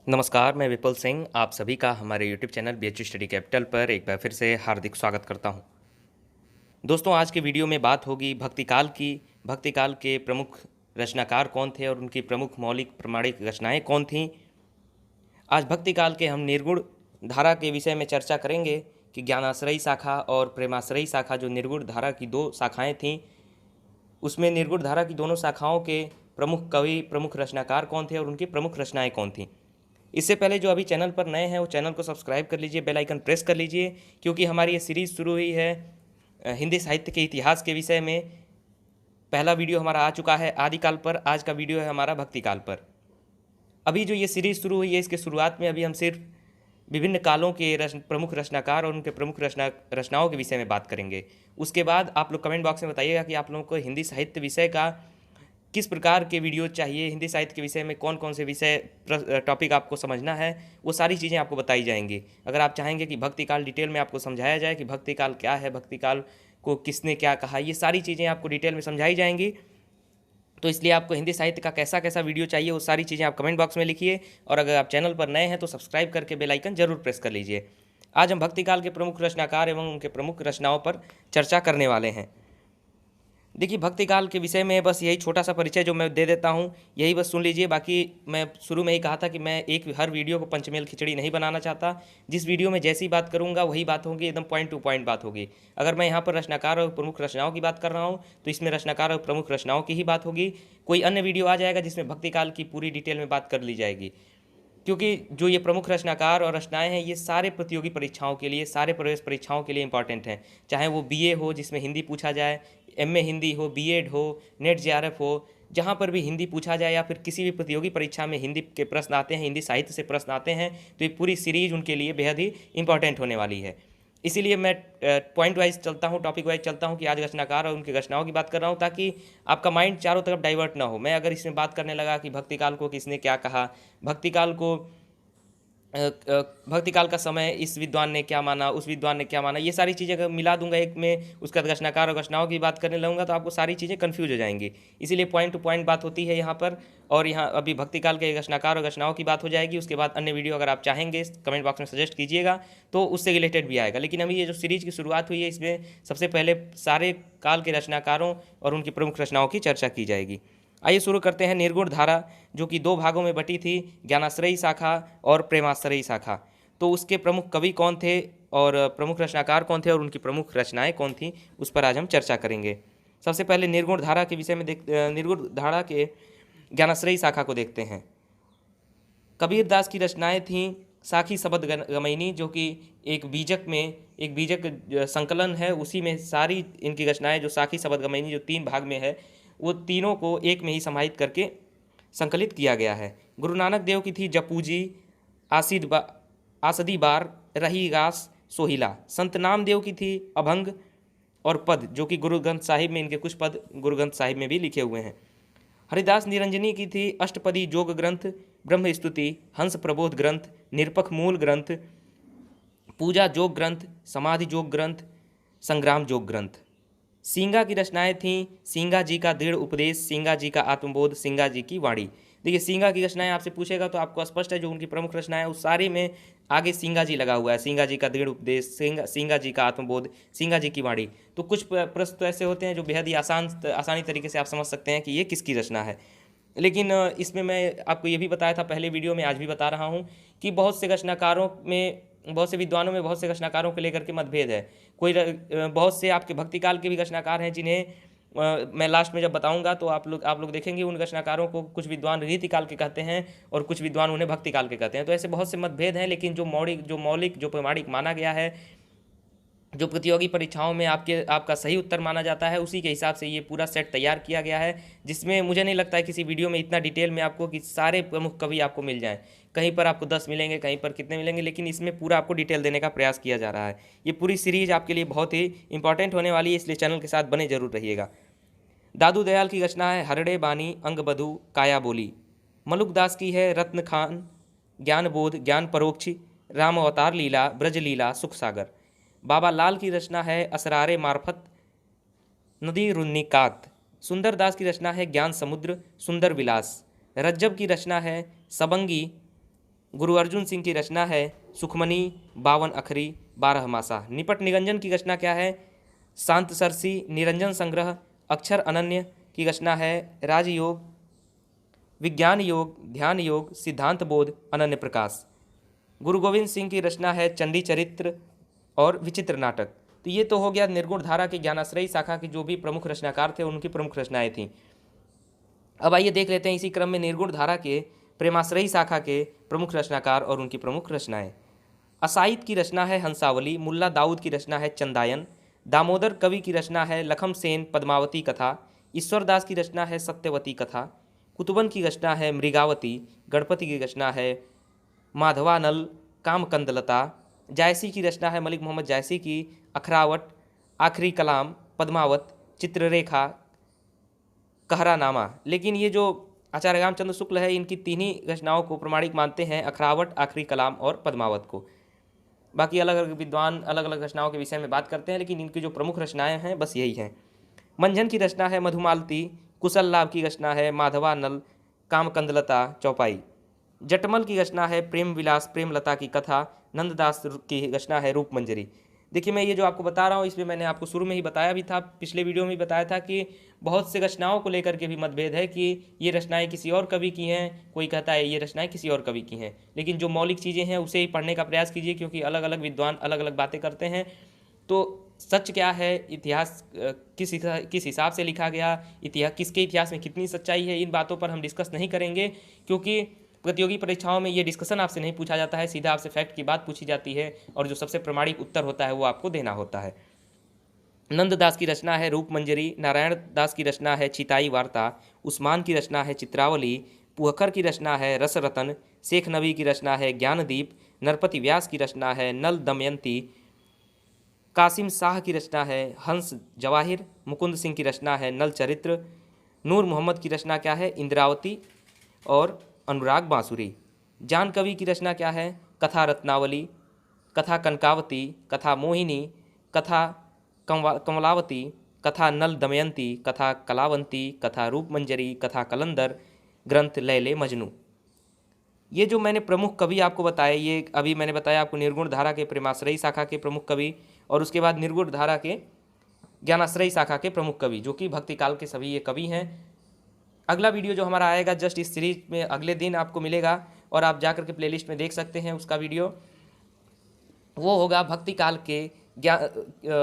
नमस्कार, मैं विपुल सिंह आप सभी का हमारे YouTube channel BHU study capital पर एक बार फिर से हार्दिक स्वागत करता हूं। दोस्तों, आज की वीडियो में बात होगी भक्ति काल की। भक्ति काल के प्रमुख रचनाकार कौन थे और उनकी प्रमुख मौलिक प्रमाणिक रचनाएं कौन थीं। आज भक्ति काल के हम निर्गुण धारा के विषय में चर्चा करेंगे कि ज्ञानाश्रयी शाखा और प्रेमाश्रयी शाखा, जो निर्गुण धारा की दो शाखाएँ थीं, उसमें निर्गुण धारा की दोनों शाखाओं के प्रमुख कवि, प्रमुख रचनाकार कौन थे और उनकी प्रमुख रचनाएं कौन थीं। इससे पहले जो अभी चैनल पर नए हैं वो चैनल को सब्सक्राइब कर लीजिए, बेल आइकन प्रेस कर लीजिए, क्योंकि हमारी ये सीरीज़ शुरू हुई है हिंदी साहित्य के इतिहास के विषय में। पहला वीडियो हमारा आ चुका है आदिकाल पर, आज का वीडियो है हमारा भक्ति काल पर। अभी जो ये सीरीज़ शुरू हुई है इसके शुरुआत में अभी हम सिर्फ विभिन्न कालों के प्रमुख रचनाकार और उनके प्रमुख रचनाओं के विषय में बात करेंगे। उसके बाद आप लोग कमेंट बॉक्स में बताइएगा कि आप लोगों को हिंदी साहित्य विषय का किस प्रकार के वीडियो चाहिए, हिंदी साहित्य के विषय में कौन कौन से विषय टॉपिक आपको समझना है, वो सारी चीज़ें आपको बताई जाएंगी। अगर आप चाहेंगे कि भक्ति काल डिटेल में आपको समझाया जाए कि भक्ति काल क्या है, भक्ति काल को किसने क्या कहा, ये सारी चीज़ें आपको डिटेल में समझाई जाएंगी। तो इसलिए आपको हिंदी साहित्य का कैसा कैसा वीडियो चाहिए वो सारी चीज़ें आप कमेंट बॉक्स में लिखिए, और अगर आप चैनल पर नए हैं तो सब्सक्राइब करके बेल आइकन जरूर प्रेस कर लीजिए। आज हम भक्ति काल के प्रमुख रचनाकार एवं उनके प्रमुख रचनाओं पर चर्चा करने वाले हैं। देखिए, भक्ति काल के विषय में बस यही छोटा सा परिचय जो मैं दे देता हूँ, यही बस सुन लीजिए। बाकी मैं शुरू में ही कहा था कि मैं हर वीडियो को पंचमेल खिचड़ी नहीं बनाना चाहता। जिस वीडियो में जैसी बात करूँगा वही बात होगी, एकदम पॉइंट टू पॉइंट बात होगी। अगर मैं यहाँ पर रचनाकार और प्रमुख रचनाओं की बात कर रहा हूँ तो इसमें रचनाकार और प्रमुख रचनाओं की ही बात होगी। कोई अन्य वीडियो आ जाएगा जिसमें भक्ति काल की पूरी डिटेल में बात कर ली जाएगी, क्योंकि जो ये प्रमुख रचनाकार और रचनाएं हैं ये सारे प्रतियोगी परीक्षाओं के लिए, सारे प्रवेश परीक्षाओं के लिए इंपॉर्टेंट हैं। चाहे वो बीए हो जिसमें हिंदी पूछा जाए, एमए हिंदी हो, बीएड हो, नेट जेआरएफ हो, जहाँ पर भी हिंदी पूछा जाए या फिर किसी भी प्रतियोगी परीक्षा में हिंदी के प्रश्न आते हैं, हिंदी साहित्य से प्रश्न आते हैं, तो ये पूरी सीरीज उनके लिए बेहद ही इंपॉर्टेंट होने वाली है। इसीलिए मैं पॉइंट वाइज चलता हूँ, टॉपिक वाइज चलता हूँ कि आज रचनाकार और उनकी रचनाओं की बात कर रहा हूँ, ताकि आपका माइंड चारों तरफ डाइवर्ट ना हो। मैं अगर इसमें बात करने लगा कि भक्ति काल को किसने क्या कहा, भक्ति काल को भक्ति काल का समय इस विद्वान ने क्या माना, उस विद्वान ने क्या माना, ये सारी चीज़ें अगर मिला दूंगा एक में, उसका रचनाकार और रचनाओं की बात करने लगूंगा तो आपको सारी चीज़ें कंफ्यूज हो जाएंगी। इसीलिए पॉइंट टू पॉइंट बात होती है यहाँ पर। और यहाँ अभी भक्ति काल के रचनाकार और रचनाओं की बात हो जाएगी, उसके बाद अन्य वीडियो अगर आप चाहेंगे कमेंट बॉक्स में सजेस्ट कीजिएगा तो उससे रिलेटेड भी आएगा। लेकिन अभी ये जो सीरीज की शुरुआत हुई है इसमें सबसे पहले सारे काल के रचनाकारों और उनकी प्रमुख रचनाओं की चर्चा की जाएगी। आइए शुरू करते हैं। निर्गुण धारा जो कि दो भागों में बटी थी, ज्ञानाश्रयी शाखा और प्रेमाश्रयी शाखा। तो उसके प्रमुख कवि कौन थे और प्रमुख रचनाकार कौन थे और उनकी प्रमुख रचनाएं कौन थीं, उस पर आज हम चर्चा करेंगे। सबसे पहले निर्गुण धारा के विषय में निर्गुण धारा के ज्ञानाश्रयी शाखा को देखते हैं। कबीर दास की रचनाएं थीं साखी शबद गमैनी, जो कि एक बीजक संकलन है, उसी में सारी इनकी रचनाएं जो साखी शबद गमैनी जो 3 भाग में है, वो तीनों को एक में ही समाहित करके संकलित किया गया है। गुरु नानक देव की थी जपूजी, आसदी बार, रही गास, सोहिला। संत नामदेव की थी अभंग और पद, जो कि गुरु ग्रंथ साहिब में, इनके कुछ पद गुरु ग्रंथ साहिब में भी लिखे हुए हैं। हरिदास निरंजनी की थी अष्टपदी जोग ग्रंथ, ब्रह्म स्तुति, हंस प्रबोध ग्रंथ, निरपख मूल ग्रंथ, पूजा जोग ग्रंथ, समाधि जोग ग्रंथ, संग्राम जोग ग्रंथ। सींगा की रचनाएं थीं सींगा जी का दृढ़ उपदेश, सींगा जी का आत्मबोध, सींगा जी की वाणी। देखिए, सींगा की रचनाएं आपसे पूछेगा तो आपको स्पष्ट है जो उनकी प्रमुख रचनाएं उस सारे में आगे सींगा जी लगा हुआ है। सींगा जी का दृढ़ उपदेश, सींगा जी का आत्मबोध, सींगा जी की वाणी। तो कुछ प्रश्न तो ऐसे होते हैं जो बेहद ही आसानी तरीके से आप समझ सकते हैं कि ये किसकी रचना है। लेकिन इसमें मैं आपको ये भी बताया था पहले वीडियो में, आज भी बता रहा हूँ कि बहुत से रचनाकारों में, बहुत से विद्वानों में बहुत से रचनाकारों को लेकर के मतभेद है। बहुत से आपके भक्ति काल के भी रचनाकार हैं जिन्हें मैं लास्ट में जब बताऊंगा तो आप लोग देखेंगे उन रचनाकारों को कुछ विद्वान रीति काल के कहते हैं और कुछ विद्वान उन्हें भक्ति काल के कहते हैं। तो ऐसे बहुत से मतभेद हैं, लेकिन जो मौलिक जो प्रमाणिक माना गया है, जो प्रतियोगी परीक्षाओं में आपका सही उत्तर माना जाता है, उसी के हिसाब से ये पूरा सेट तैयार किया गया है, जिसमें मुझे नहीं लगता है किसी वीडियो में इतना डिटेल में आपको कि सारे प्रमुख कवि आपको मिल जाएं। कहीं पर आपको 10 मिलेंगे, कहीं पर कितने मिलेंगे, लेकिन इसमें पूरा आपको डिटेल देने का प्रयास किया जा रहा है। ये पूरी सीरीज आपके लिए बहुत ही इंपॉर्टेंट होने वाली है, इसलिए चैनल के साथ बने जरूर रहिएगा। दादू दयाल की रचना है हरड़े बानी अंग बधु काया बोली। मलुक दास की है रत्न खान ज्ञान बोध ज्ञान परोक्षी, राम अवतार लीला ब्रज लीला सुख सागर। बाबा लाल की रचना है असरारे मार्फत नदी रुन्निकात। सुंदर दास की रचना है ज्ञान समुद्र सुंदर विलास। रज्जब की रचना है सबंगी गुरु अर्जुन सिंह की रचना है सुखमनी 52 अखरी 12 मासा। निपट निरंजन की रचना क्या है? शांत सरसी निरंजन संग्रह। अक्षर अनन्य की रचना है राजयोग, विज्ञान योग, ध्यान योग, सिद्धांत बोध, अनन्य प्रकाश। गुरु गोविंद सिंह की रचना है चंडी चरित्र और विचित्र नाटक। तो ये तो हो गया निर्गुण धारा के ज्ञानाश्रयी शाखा के जो भी प्रमुख रचनाकार थे उनकी प्रमुख रचनाएं थीं। अब आइए देख लेते हैं इसी क्रम में निर्गुण धारा के प्रेमाश्रयी शाखा के प्रमुख रचनाकार और उनकी प्रमुख रचनाएं। असाइद की रचना है हंसावली। मुल्ला दाऊद की रचना है चंदायन। दामोदर कवि की रचना है लखम सेन पद्मावती कथा। ईश्वर दास की रचना है सत्यवती कथा। कुतुबन की रचना है मृगावती। गणपति की रचना है माधवानल कामकंदलता। जायसी की रचना है मलिक मोहम्मद जायसी की अखरावट, आखिरी कलाम, पद्मावत, चित्ररेखा, कहरानामा। लेकिन ये जो आचार्य रामचंद्र शुक्ल है इनकी तीनों रचनाओं को प्रमाणिक मानते हैं, अखरावट, आखिरी कलाम और पद्मावत को। बाकी अलग अलग विद्वान अलग अलग रचनाओं के विषय में बात करते हैं, लेकिन इनकी जो प्रमुख रचनाएं हैं बस यही हैं। मंझन की रचना है मधुमालती। कुशल लाभ की रचना है माधवानल कामकंदलता चौपाई। जटमल की रचना है प्रेम विलास प्रेमलता की कथा। नंददास की रचना है रूप मंजरी। देखिए मैं ये जो आपको बता रहा हूँ इसमें मैंने आपको शुरू में ही बताया भी था, पिछले वीडियो में भी बताया था कि बहुत से रचनाओं को लेकर के भी मतभेद है कि ये रचनाएं किसी और कवि की हैं, कोई कहता है ये रचनाएं किसी और कवि की हैं। लेकिन जो मौलिक चीज़ें हैं उसे ही पढ़ने का प्रयास कीजिए, क्योंकि अलग अलग विद्वान अलग अलग बातें करते हैं। तो सच क्या है, इतिहास किस हिसाब से लिखा गया, इतिहास किसके इतिहास में कितनी सच्चाई है, इन बातों पर हम डिस्कस नहीं करेंगे, क्योंकि प्रतियोगी परीक्षाओं में ये डिस्कशन आपसे नहीं पूछा जाता है, सीधा आपसे फैक्ट की बात पूछी जाती है और जो सबसे प्रमाणिक उत्तर होता है वो आपको देना होता है। नंददास की रचना है रूप मंजरी। नारायण दास की रचना है चिताई वार्ता। उस्मान की रचना है चित्रावली। पुहकर की रचना है रस रतन। शेख नबी की रचना है ज्ञानदीप। नरपति व्यास की रचना है नल दमयंती। कासिम शाह की रचना है हंस जवाहिर। मुकुंद सिंह की रचना है नल चरित्र। नूर मोहम्मद की रचना क्या है? इंद्रावती और अनुराग बांसुरी। जान कवि की रचना क्या है? कथा रत्नावली, कथा कनकावती, कथा मोहिनी, कथा कमलावती, कथा नल दमयंती, कथा कलावंती, कथा रूप मंजरी, कथा कलंदर, ग्रंथ लैले मजनू। ये जो मैंने प्रमुख कवि आपको बताए, ये अभी मैंने बताया आपको निर्गुण धारा के प्रेमाश्रयी शाखा के प्रमुख कवि और उसके बाद निर्गुण धारा के ज्ञानाश्रयी शाखा के प्रमुख कवि, जो कि भक्ति काल के सभी ये कवि हैं। अगला वीडियो जो हमारा आएगा जस्ट इस सीरीज में अगले दिन आपको मिलेगा और आप जाकर के प्लेलिस्ट में देख सकते हैं उसका वीडियो। वो होगा भक्ति काल के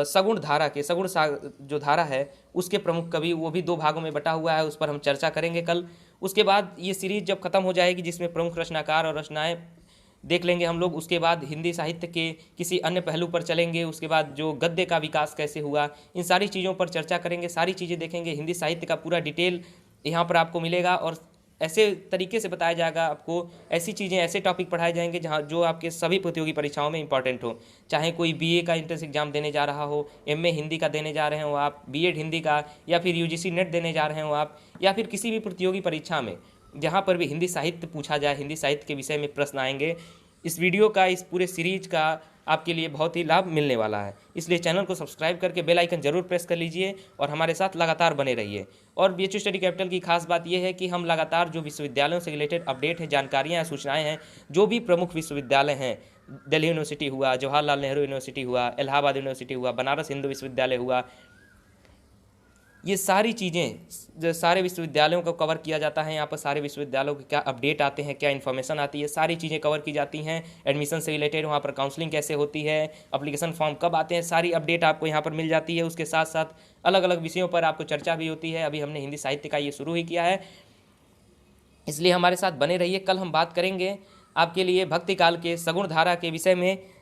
सगुण धारा के जो धारा है उसके प्रमुख कवि, वो भी 2 भागों में बटा हुआ है, उस पर हम चर्चा करेंगे कल। उसके बाद ये सीरीज जब खत्म हो जाएगी जिसमें प्रमुख रचनाकार और रचनाएं देख लेंगे हम लोग, उसके बाद हिंदी साहित्य के किसी अन्य पहलू पर चलेंगे। उसके बाद जो गद्य का विकास कैसे हुआ, इन सारी चीज़ों पर चर्चा करेंगे, सारी चीज़ें देखेंगे। हिंदी साहित्य का पूरा डिटेल यहाँ पर आपको मिलेगा और ऐसे तरीके से बताया जाएगा आपको, ऐसी चीज़ें ऐसे टॉपिक पढ़ाए जाएंगे जहाँ जो आपके सभी प्रतियोगी परीक्षाओं में इंपॉर्टेंट हो। चाहे कोई बीए का एंट्रेंस एग्जाम देने जा रहा हो, एमए हिंदी का देने जा रहे हो आप, बीएड हिंदी का, या फिर यूजीसी नेट देने जा रहे हो आप, या फिर किसी भी प्रतियोगी परीक्षा में जहाँ पर भी हिंदी साहित्य पूछा जाए, हिंदी साहित्य के विषय में प्रश्न आएंगे, इस वीडियो का, इस पूरे सीरीज का आपके लिए बहुत ही लाभ मिलने वाला है। इसलिए चैनल को सब्सक्राइब करके बेल आइकन जरूर प्रेस कर लीजिए और हमारे साथ लगातार बने रहिए। और बीएचयू स्टडी कैपिटल की खास बात यह है कि हम लगातार जो विश्वविद्यालयों से रिलेटेड अपडेट है, जानकारियाँ हैं, सूचनाएँ हैं, जो भी प्रमुख विश्वविद्यालय हैं, दिल्ली यूनिवर्सिटी हुआ, जवाहरलाल नेहरू यूनिवर्सिटी हुआ, इलाहाबाद यूनिवर्सिटी हुआ, बनारस हिंदू विश्वविद्यालय हुआ, ये सारी चीज़ें सारे विश्वविद्यालयों को कवर किया जाता है। यहाँ पर सारे विश्वविद्यालयों के क्या अपडेट आते हैं, क्या इन्फॉर्मेशन आती है, सारी चीज़ें कवर की जाती हैं। एडमिशन से रिलेटेड वहाँ पर काउंसलिंग कैसे होती है, एप्लीकेशन फॉर्म कब आते हैं, सारी अपडेट आपको यहाँ पर मिल जाती है। उसके साथ साथ अलग अलग विषयों पर आपको चर्चा भी होती है। अभी हमने हिंदी साहित्य का ये शुरू ही किया है, इसलिए हमारे साथ बने रहिए। कल हम बात करेंगे आपके लिए भक्ति काल के सगुण धारा के विषय में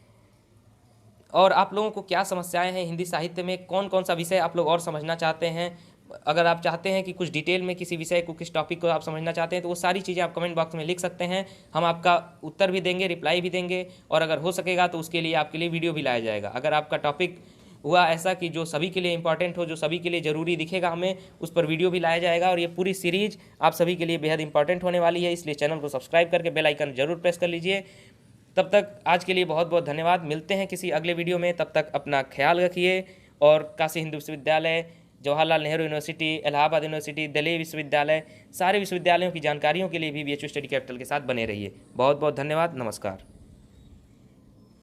और आप लोगों को क्या समस्याएं हैं हिंदी साहित्य में, कौन कौन सा विषय आप लोग और समझना चाहते हैं। अगर आप चाहते हैं कि कुछ डिटेल में किसी विषय को, किस टॉपिक को आप समझना चाहते हैं, तो वो सारी चीज़ें आप कमेंट बॉक्स में लिख सकते हैं। हम आपका उत्तर भी देंगे, रिप्लाई भी देंगे, और अगर हो सकेगा तो उसके लिए आपके लिए वीडियो भी लाया जाएगा। अगर आपका टॉपिक हुआ ऐसा कि जो सभी के लिए इंपॉर्टेंट हो, जो सभी के लिए ज़रूरी दिखेगा, हमें उस पर वीडियो भी लाया जाएगा। और ये पूरी सीरीज आप सभी के लिए बेहद इंपॉर्टेंट होने वाली है, इसलिए चैनल को सब्सक्राइब करके बेल आइकन जरूर प्रेस कर लीजिए। तब तक आज के लिए बहुत बहुत धन्यवाद। मिलते हैं किसी अगले वीडियो में, तब तक अपना ख्याल रखिए और काशी हिंदू विश्वविद्यालय जवाहरलाल नेहरू यूनिवर्सिटी, इलाहाबाद यूनिवर्सिटी, दिल्ली विश्वविद्यालय, सारे विश्वविद्यालयों की जानकारियों के लिए भी BHU स्टडी कैपिटल के साथ बने रहिए। बहुत बहुत धन्यवाद। नमस्कार।